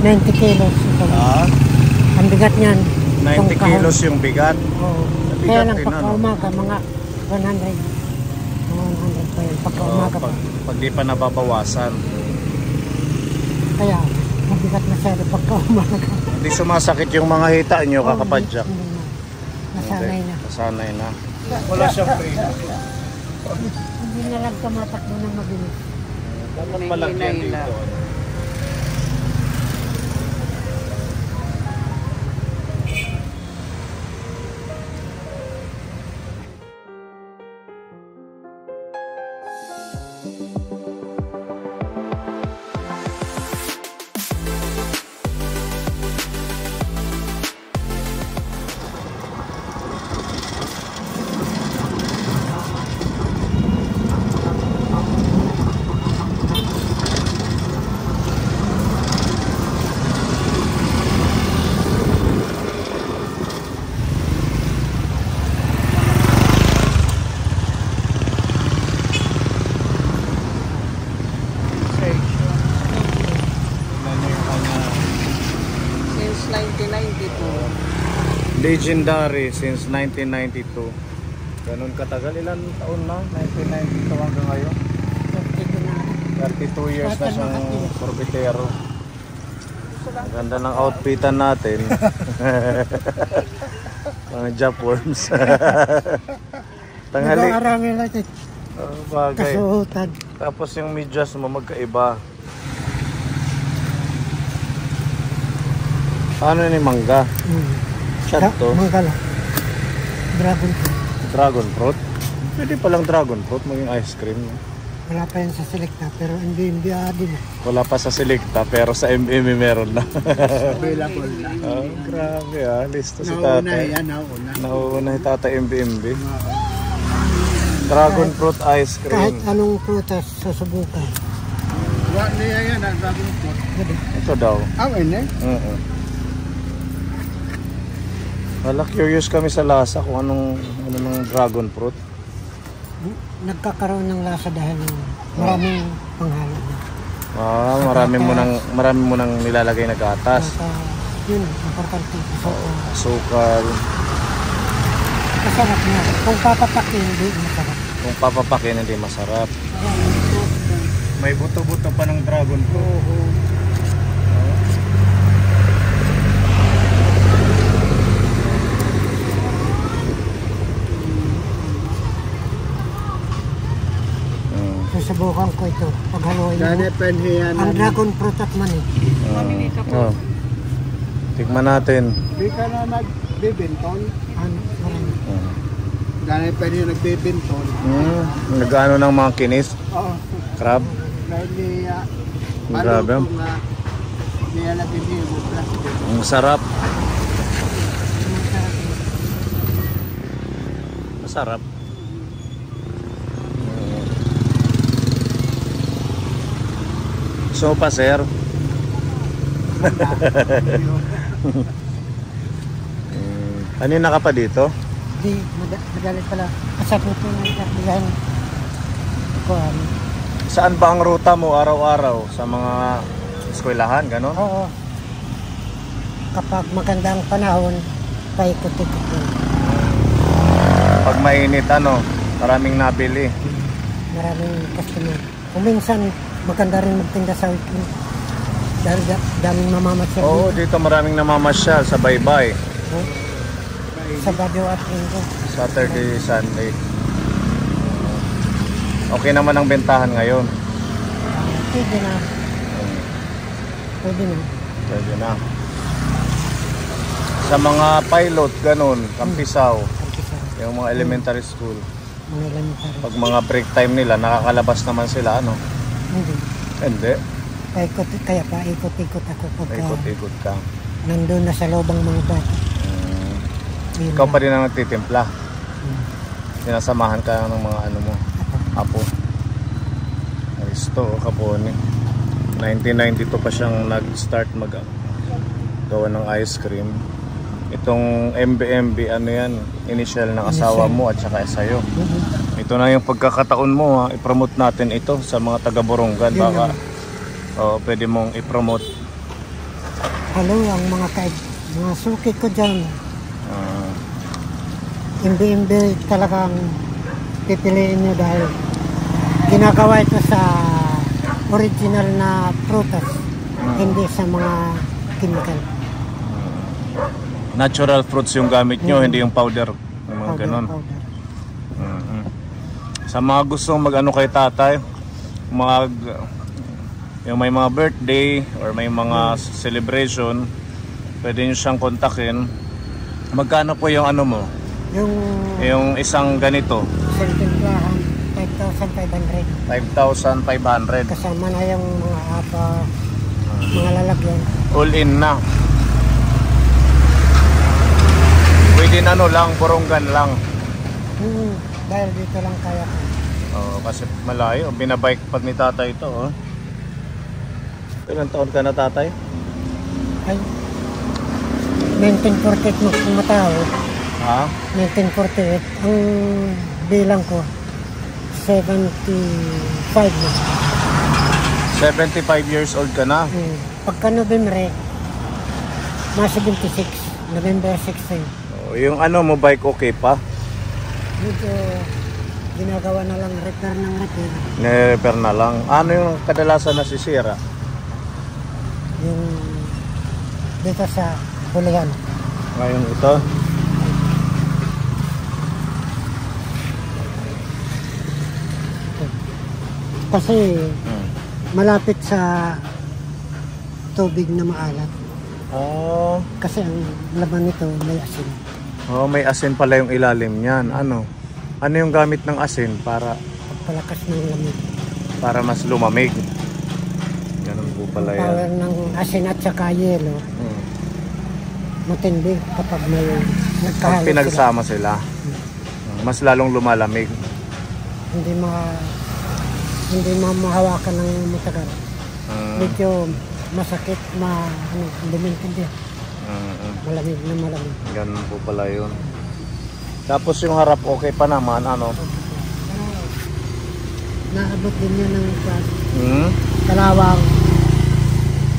90 kilos. Ah? Ang bigat niyan. 90 kilos yung bigat. Oo. Kaya lang pagka-umaga, mga 100. Mga 100 pa yun. Pagka-umaga pa. Pag di pa nababawasan. Kaya, mabigat na siya pagka-umaga. Hindi sumasakit yung mga hita nyo, kakapadyak. Nasanay na. Nasanay na. Wala siyang preno. Hindi na lang tumatakbo ng mabilis. Dapat malagyan dito. Since 1992. Legendary since 1992. Ganun katagal. Ilan taon na? 1992 hanggang ngayon. 32 years na siyang sorbetero. Ganda ng outfitan natin. Mga Japons. Tanghali. Nag-aarami natin. Bagay. Kasuotan. Tapos yung medyas mo magkaiba. Ano yun yung mangga? Shot to? Mangga lang. Dragon fruit. Dragon fruit? Pwede palang dragon fruit maging ice cream. Wala pa yan sa Selecta pero hindi din. Wala pa sa Selecta pero sa MME meron na. Available na. Oh, grabe ah. Listo si tatay. Nauuna si tatay MBMB. Dragon fruit ice cream. Kahit anong prutas susubukan. Wala niya yan ang dragon fruit. Ito daw. Ini? Wala, curious kami sa lasa kung anong dragon fruit. Nagkakaroon ng lasa dahil maraming panghalo na. Marami mo nang nilalagay na gatas. Yun, importante. Asukal. Masarap na. Kung papapakin, hindi masarap. Kung papapakin, hindi masarap. May buto-buto pa ng dragon fruit. Susubukan ko ito. Paghaluin mo. Ang dragon fruit at mani. Tikman natin. Hindi ka na nagbibinton. Marami. Dahil pwede nagbibinton. Nag-ano ng mga kinis? Oo. Crab? Dahil niya. Grabe. Niya na pinili plastic. Ang sarap. Masarap. So pa sir. Kanina ka pa dito? Hindi, madalit pala. Kasapit ko ng karbigan. Saan ba ang ruta mo araw-araw? Sa mga eskwelahan, gano'n? Oo. Kapag magandang panahon, paikot-ikot yun. Pag mainit, maraming nabili. Maraming customer. Kung minsan, maganda rin magtinda sa weekend. Dahil daming mamamasyal. Oo, dito maraming namamasyal sa baybay. Sabado at Linggo. Saturday, Sunday. Okay naman ang bentahan ngayon. Pwede na. Pwede na. Pwede na. Sa mga pilot, ganun, Kampisaw. Yung mga elementary school. Mga elementary. Pag mga break time nila, nakakalabas naman sila, Hindi. Hindi. Kaya pa, ikot-ikot ako pagka Ikot-ikot ka. nandun na sa lobang mga bata. Ikaw pa rin ang nagtitimpla. Sinasamahan ka ng mga mo, apo. Aristo, Capone. 1992 pa siyang nag-start gawa ng ice cream. Itong MBMB, yan, initial ng asawa mo at saka sa'yo. Ito na yung pagkakataon mo, i-promote natin ito sa mga taga-Borongan. Baka pwede mong i-promote. Halo, ang mga suki ko dyan, Ah, imbi-imbi talagang pipiliin nyo dahil ginagawa ito sa original na prutas, hindi sa mga chemical. natural fruits yung gamit nyo, hindi yung powder. Yung mga ganun. Powder. Mhm. Sa mga gustong mag-ano kay tatay, yung may mga birthday or may mga celebration, pwede nyo siyang kontakin. Magkano po yung ano mo? Yung isang ganito? Simplahan, 5,500. 5,500. Kasama na yung mga mga lalagyan. All in na. Within ano lang, Borongan lang. Dahil dito lang kaya ko. Oh, kasi malayo. Binabike pa ni tatay ito. Oh. Ilang taon ka na, tatay? Ay, 1948 mo pumatawag. Ha? 1948. Ang bilang ko, 75 na. 75 years old ka na. Pagka November, mga 76. November 16. Oh, yung ano mo, bike okay pa? Medyo ginagawa na lang repair ng repair. Nire-repair na lang. Ano yung kadalasan na sisira? Yung dito sa Bulihan. Ngayon ito? Kasi malapit sa tubig na maalat. Oh. Kasi ang laman nito may asin. Oh, may asin pala yung ilalim niyan. Ano? Ano yung gamit ng asin para Pagpalakas ng lamig. mas lumamig? Ganun po pala yan. Power ng asin at saka yelo. Matindi kapag may Pag nagkahalo pinagsama sila, mas lalong lumalamig. Hindi mahawakan ng matagal. Medyo masakit, hindi maintindihan. Malamig na malamig. Ganun po pala yun. Tapos yung harap okay pa naman, ano? Naabot din yan ng Hmm? kalawang.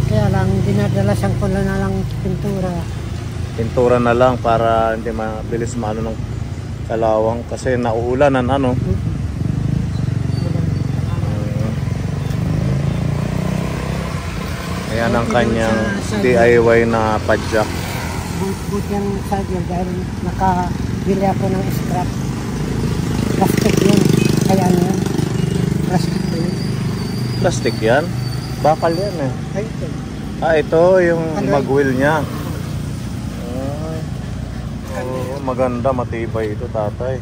Kaya lang, dinadalasan ko na lang pintura. Pintura na lang para hindi mabilis maano ng kalawang kasi nauulanan, ano? Ayan ang kanyang DIY na padjak. But yung cycle dahil nakabili ako ng scrap. Plastic yun. Kaya ano yun? Plastic yun. Plastic yan? Bakal yan eh. Ay, ito. Ito yung Ano? mag-wheel niya. Oh, maganda, matibay ito, tatay.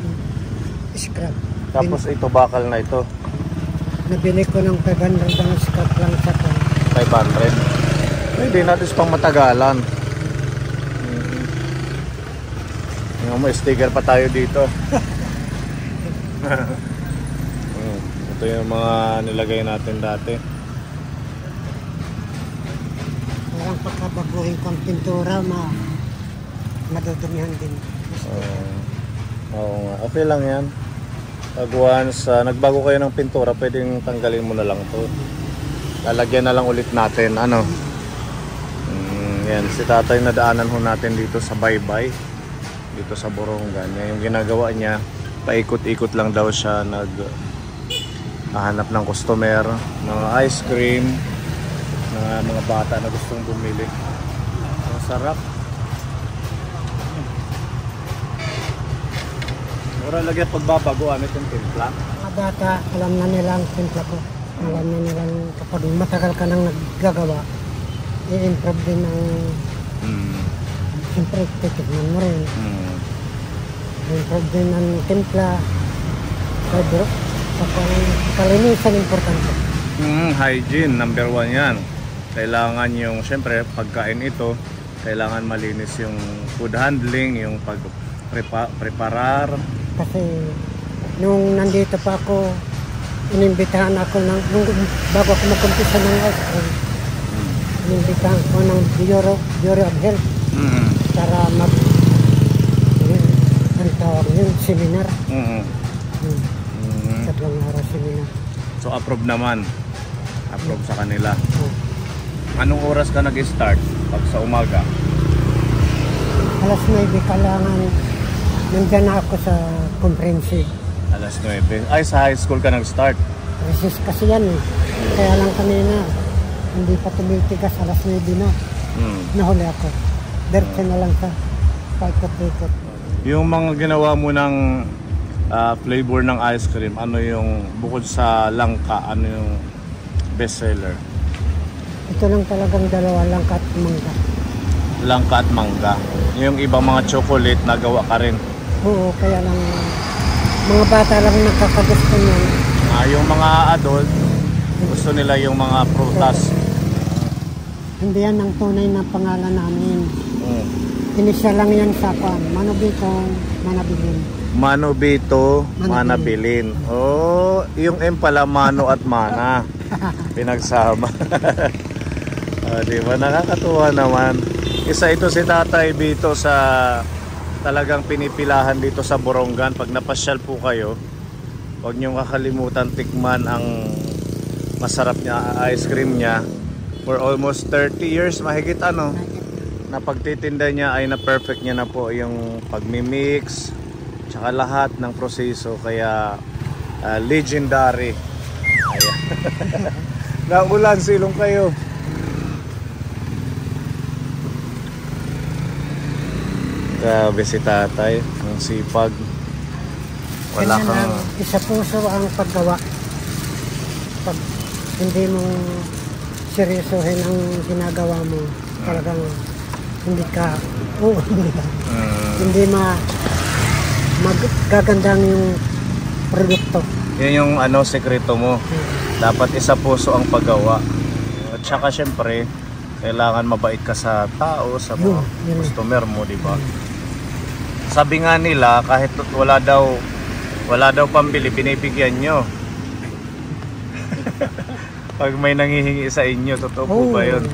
Scrap. Tapos ito, bakal na ito. Nabili ko ng 500 ang scrap lang sa 500. Pwede natin pang matagalan. May sticker pa tayo dito. Ito yung mga nilagay natin dati. Parang pagkabaguhin ko ang pintura, madudumihan din. Oo nga, okay lang yan. Pag once nagbago kayo ng pintura, pwedeng tanggalin mo na lang to. Lalagyan na lang ulit natin, ano. Yan, si tatay nadaanan ho natin dito sa Baybay, dito sa Borongan. Yan yung ginagawa niya, paikot-ikot lang daw siya, naghahanap ng customer, mga ice cream, mga bata na gustong bumili. Ang sarap. Mura lagyan pagbabago, ano itong timpla? Mga bata, alam na nila ang timpla ko. Alam na nila kapag matagal ka nang naggagawa, i-improve din ang siyempre, titignan mo rin. I-improve din ang timpla. Pero, kalinisan importante. Hygiene, number 1 yan. Kailangan yung, siyempre, pagkain ito, kailangan malinis yung food handling, yung pag-preparar. Kasi, nung nandito pa ako, inimbitahan ako bago ako mag-umpisa ng ice cream. Inimbitahan ko ng Bureau of Health para ang tawag yun, seminar. Tatlong araw seminar. So approve naman. Approve sa kanila. Anong oras ka nag-start pag sa umaga? Alas 9 kailangan nandyan na ako sa comprehensive. Alas 9. Ay, sa high school ka nag-start. Recess kasi yan eh. Kaya lang kanina, hindi pa tumitigas, alas 9 na. Nahuli ako. Diretso na lang sa paikot-ikot. Yung mga ginawa mo ng flavor ng ice cream, ano yung bukod sa langka, ano yung best seller? Ito lang talagang dalawa, langka at mangga. Langka at mangga. Yung ibang mga chocolate, nagawa ka rin. Oo, kaya lang mga bata lang nakakagusto niyan. Yung mga adult, gusto nila yung mga prutas. Hindi yan ang tunay na pangalan namin. Mm. Inisya lang yan sa kwan, Manobitong Manabilin. Manobito, Manabilin. Oh, yung M pala, Mano at Mana. Pinagsama. Diba? Nakakatuwa naman. Isa ito si Tatay Bito sa talagang pinipilahan dito sa Borongan. Pag napasyal po kayo, huwag niyong kakalimutan tikman ang masarap niya ice cream niya. For almost 30 years, mahigit ano, na pagtitinda niya ay na-perfect niya na po yung pagmimix, tsaka lahat ng proseso. Kaya legendary. Ayan. Naulan, silong kayo. Grabe si Tatay, ang sipag. Wala Kanya kang... lang, isa puso ang paggawa. Pag hindi mo seryosohin ang ginagawa mo, talagang hindi ka, hindi magagandang yung produkto. Yun yung ano, sekreto mo. Dapat isa puso ang paggawa. At saka syempre, kailangan mabait ka sa tao, sa mga customer mo, di ba? Sabi nga nila, kahit wala daw pambili, binibigyan nyo. Pag may nangihingi sa inyo, totoo po ba yun?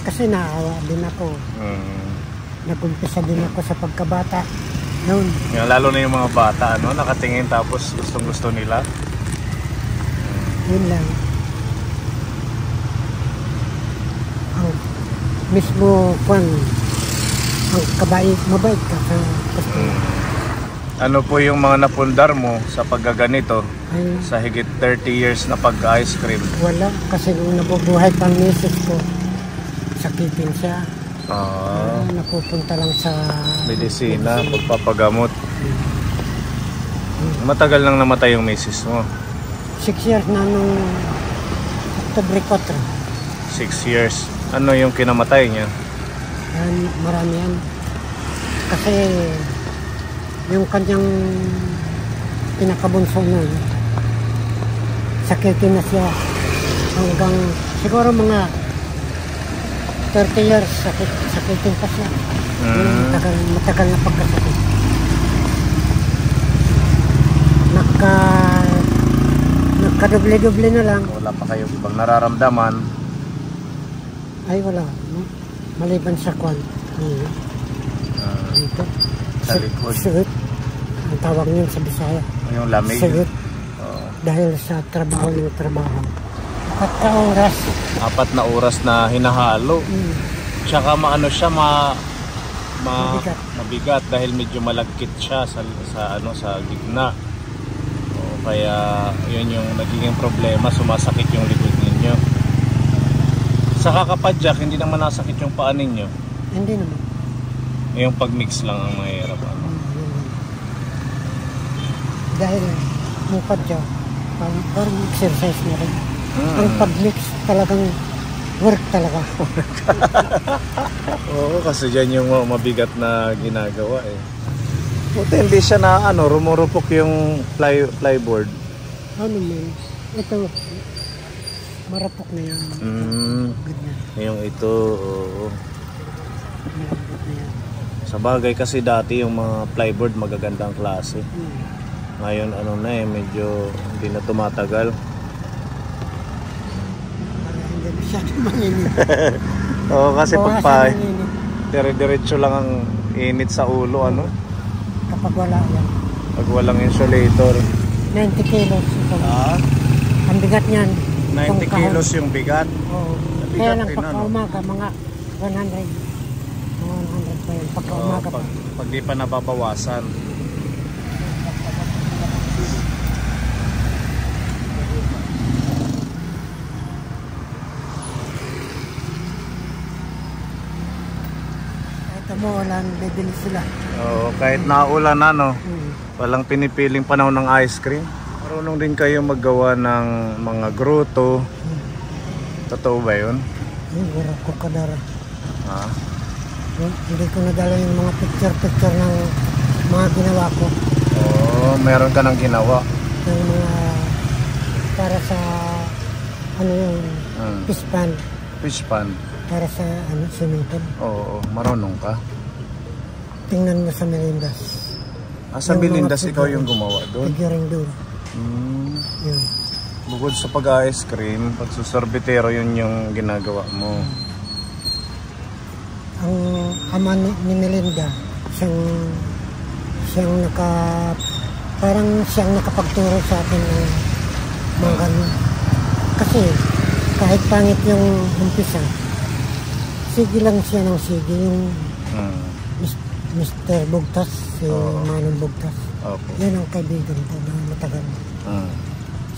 Kasi naawa din ako. Nag-umpisa din ako sa pagkabata. Noon. Yung, lalo na yung mga bata, ano, nakatingin tapos gustong-gusto nila. Yun lang. Ang mismo kwan, ang mabait ka sa customer. Ano po yung mga napundar mo sa paggaganito? Ay, Sa higit 30 years na pag-ice cream? wala. Kasi nung nabubuhay pang misis ko, sakitin siya. Napupunta lang sa Medisina, pagpapagamot. Matagal nang namatay yung misis mo? 6 years na nung October 4. 6 years. Ano yung kinamatay niya? Yan, marami yan. Kasi yung kanyang pinakabunso nun, sakitin na siya hanggang siguro mga 30 years sakitin pa siya. Matagal na pagkasakit. Nagkadoble-doble na lang. Wala pa kayo ibang nararamdaman? Ay wala, no? Maliban sa kwan. Dito. Sa likod. Suit. Ang tawag niyo sa Bisaya. Yung lamig? Suit. Dahil sa trabaho. 4 oras. 4 na oras na hinahalo. Tsaka maano siya, mabigat dahil medyo malagkit siya sa gitna. Kaya yun yung nagiging problema, sumasakit yung likod ninyo. Sa kakapadyak, hindi naman nasakit yung paa ninyo? Hindi naman. Yung pagmix lang ang mahirap. Dahil yung padyak, parang exercise na rin. Ang pag-mix talagang work talaga. Oo, kasi dyan yung mabigat na ginagawa eh. Buti hindi siya na rumurupok yung plyboard. Ano man, ito, marapok na yan. Ganyan. Yung ito, oo. Marapok na yan. Sa bagay kasi dati yung mga plyboard magagandang klase. Ngayon medyo hindi na tumatagal. Hindi na siya manginit. Oo, kasi pag manginit. dire-diretso lang ang init sa ulo, Kapag wala yan. Pag walang insulator. 90 kilos ito. Ang bigat niyan. 90 kilos yung bigat. Oo. At Kaya mabigat lang din pagka ano. umaga, mga 100. Mga 100 pa yun. Pagka Oo, umaga pa. pag di pa nababawasan. Kahit mo, walang bibili sila. Oo, kahit naulan na no, Hmm. walang pinipiling panahon ng ice cream. Marunong din kayo maggawa ng mga grotto. Totoo ba yun? Yung wala ko kadara. Ha? Hindi ko nadala yung mga picture ng mga ginawa ko. Oo, meron ka ng ginawa. Yung mga para sa ano yung fish pan. Fish pan. Para sa ano, swimming pool. Oo, marunong ka. Tingnan mo sa Melindas. Sa Yung mga Melindas ikaw figure- yung gumawa doon. Figuring doon. Yun. Bukod sa pag-ice cream, pagsusorbitero yun yung ginagawa mo. Ang ama ni Melinda, siyang parang siyang nakapagturo sa akin ng mga ganun. Kasi kahit pangit yung umpisa, sige lang siya ng sige, yung Mr. Bugtas, si Manong Bugtas. Opo. Yun ang kaibigan ko na matagal.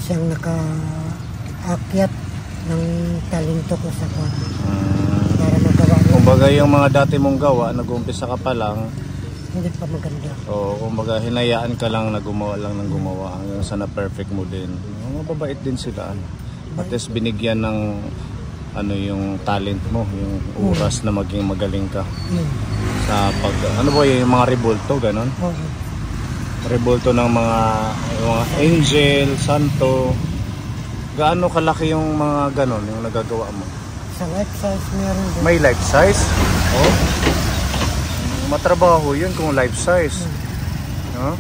Siyang naka-akyat ng talento ko sa kwarto. Para magawa mo. Kumbaga yung mga dati mong gawa, nag-umpisa ka pa lang, Hindi pa maganda. o kumbaga hinayaan ka lang na gumawa lang ng gumawa hanggang sa na-perfect mo din. Mababait din sila. At least binigyan ng ano yung talent mo, yung oras na maging magaling ka. Yun. Sa pag, ano ba yung mga rebulto, ganon? Oo. Rebulto ng mga angel, santo. Gaano kalaki yung mga ganon, yung nagagawa mo? Sa life size meron din. May life size? Oh. Matrabaho yun kung life size. No?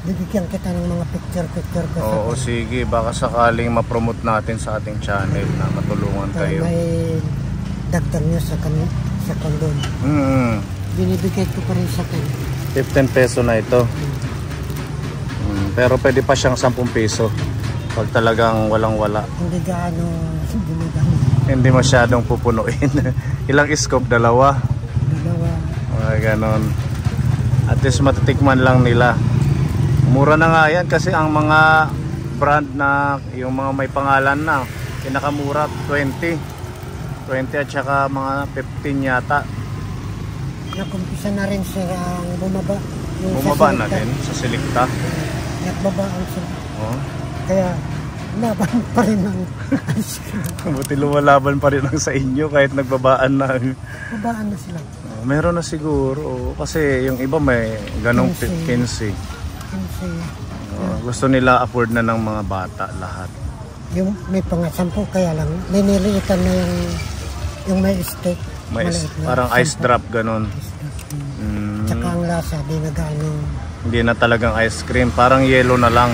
Bibigyan kita ng mga picture ko. Oo, sige. Baka sakaling ma-promote natin sa ating channel na matulungan kayo. May dagdag nyo sa kondon. Binibigay ko pa rin sa kanya. 15 peso na ito. Pero pwede pa siyang 10 peso pag talagang walang-wala. Hindi gaano binigang. Hindi masyadong pupunuin. Ilang scoop? Dalawa? Dalawa. Ganon. At least matitikman lang nila. Mura na nga yan kasi ang mga brand na yung mga may pangalan na pinakamura 20 at saka mga 15 yata. Nakumpisa na rin sila ang bumaba. Yung Bumaba sa na Selecta. din sa Selecta. Nagbabaan sila. Oh. Kaya laban pa rin ng ice cream. Buti lumalaban pa rin ang sa inyo kahit nagbabaan na. Babaan na sila. Meron na siguro kasi yung iba may ganong 15. Kasi Gusto nila afford na ng mga bata lahat. yung may pangasampu kaya lang liniliitan na yung may steak. May maliit na parang ice 10. drop ganon. Tsaka ang lasa, di na gaano. Hindi na talagang ice cream, parang yellow na lang.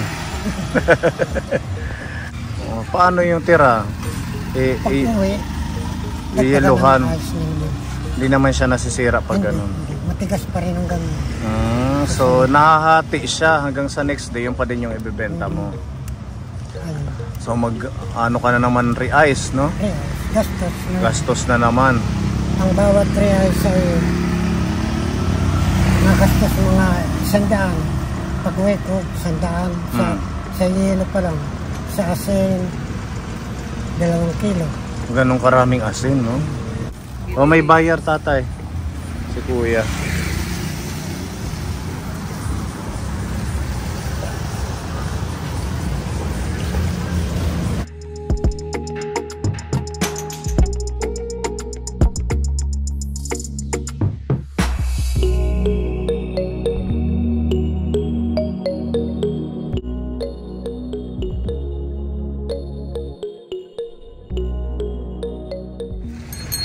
Paano yung tira? Pag-uwi, Iyeluhan. dagdagan ng ice na naman. Hindi naman siya nasisira pag ganun. Hindi. Matigas pa rin ang ganun. So nahahati siya hanggang sa next day, yung pa din yung ibebenta mo. Ayun. So ano ka na naman re-ice, no? Kaya, gastos na. Gastos na naman. Ang bawat 3 ice ay nagastos mga 100. Pag-uwi ko, 100. Sa yelo pa lang. Sa asin, 2 kilo. Ganong karaming asin, no? O may bayar, tatay. Si kuya.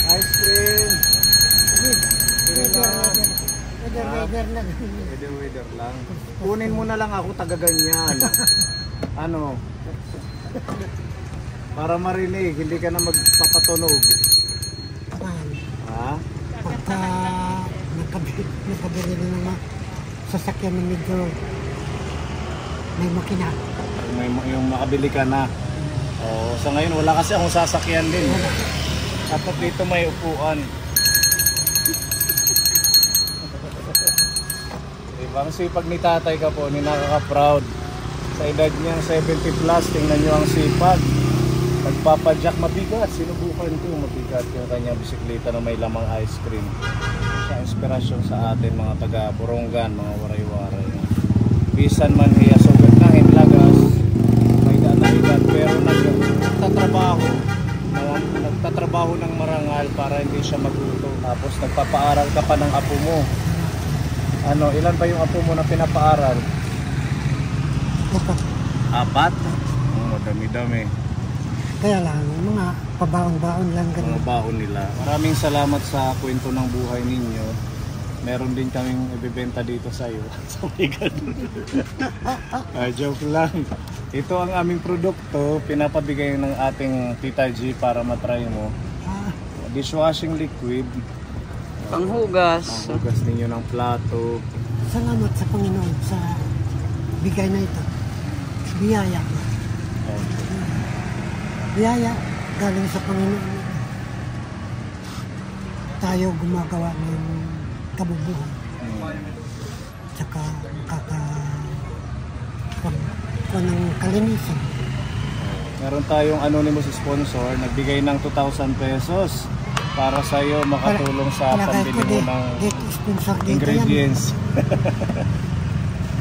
Ice cream. Weather lang. Kunin mo na lang ako taga ganyan. Ano? Para marinig, hindi ka na magpapatunog. Ha? Pagka nakabili ng mga sasakyan na medyo may makina. Yung makabili ka na. Oo, sa ngayon wala kasi akong sasakyan din. Dapat dito may upuan. Diba? Ang sipag ni tatay ka po, ni nakaka-proud. Sa edad niyang 70 plus, tingnan niyo ang sipag. Nagpapadyak, mabigat. Sinubukan ko, mabigat yung kanyang bisikleta na may lamang ice cream. Siya inspirasyon sa atin, mga taga Borongan, mga waray-waray. Bisan man hiya sugat na hinlagas, may dalahigan, pero nagtatrabaho ng marangal para hindi siya maguto. Tapos nagpapaaral ka pa ng apo mo. Ano, ilan ba yung apo mo na pinapaaral? Dapat. 4? Dami-dami. Kaya lang, mga pabaon-baon lang Mga ganun. baon nila. Maraming salamat sa kwento ng buhay ninyo. Meron din kaming ibibenta dito sa iyo. So my God. Joke lang. Ito ang aming produkto. Pinapabigay ng ating Tita G para matry mo. Ah, Dishwashing liquid. Panghugas. Hugas ninyo ng plato. salamat sa Panginoon sa bigay na ito. Biyaya. Biyaya galing sa Panginoon. Tayo gumagawa ng kabubuhan. Tsaka ng kalinisan. Meron tayong anonymous sponsor. Nagbigay ng 2,000 pesos para sa iyo makatulong sa Palagay ko pambili mo ng dito sponsor dito ingredients.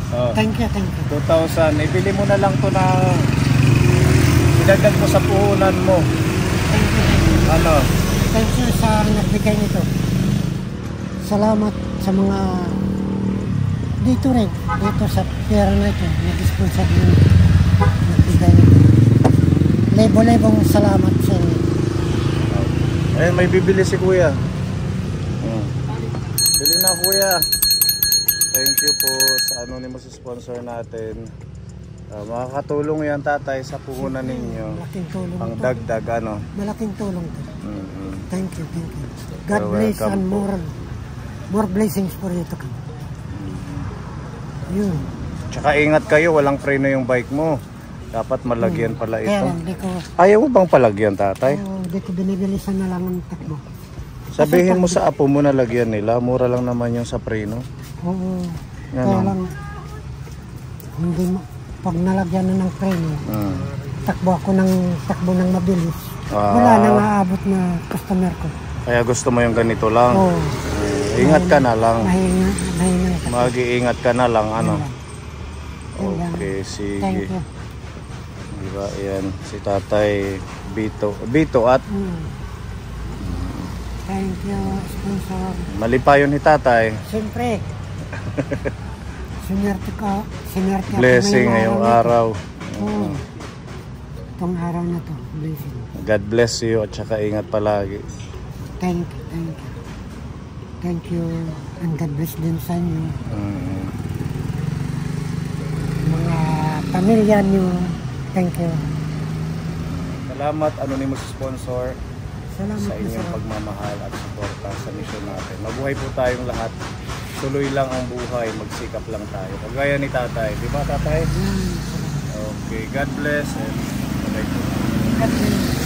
Oh, Thank you, thank you. 2,000. Ibili mo na lang to na idagdag mo sa puhunan mo. Thank you. Ano? Thank you sa nagbigay nito. Salamat sa mga dito rin, dito sa pera na ito, nag-sponsor din nagbigay nito. Lebo-lebong salamat sa inyo. Eh, may bibili si kuya. Bili na kuya. Thank you po sa anonymous sponsor natin. Makakatulong yan tatay sa puhunan ninyo. Malaking tulong Ang ito. dagdag ano. Malaking tulong ito. Mhm. Thank you, thank you. God You're bless welcome and po. more blessings for you to come. Yun. Tsaka ingat kayo, walang preno yung bike mo. Dapat malagyan pala Kaya ito. lang, di ko, Ayaw mo bang palagyan tatay? di ko binibilisan na lang ang takbo. Sabihin mo sa apo mo na lagyan nila. Mura lang naman yung sa preno. Oo. Ano? Kaya lang, hindi mo, pag nalagyan na ng preno, takbo ng mabilis. Wala nang aabot na customer ko. Kaya gusto mo yung ganito lang. Oo. Ingat ka na lang. Mahinga ka. Mag-iingat ka na lang. Ano? Yun lang. Okay, Thank sige. you. Diba, yan. Si tatay Bito at Thank you, sponsor. mali pa yun ni tatay. Siyempre, sinerte ako Blessing ngayong araw. Oo. Itong araw na to, blessing. God bless you at saka ingat palagi. Thank you, thank you. Thank you, and God bless din sa inyo. Mga pamilya niyo, thank you. Salamat anonymous sponsor Salamat sa po inyong pagmamahal at suporta sa misyon natin. Mabuhay po tayong lahat. Tuloy lang ang buhay, magsikap lang tayo. Kagaya ni tatay. Di ba tatay? Yan. Okay, God bless and bye-bye. God bless.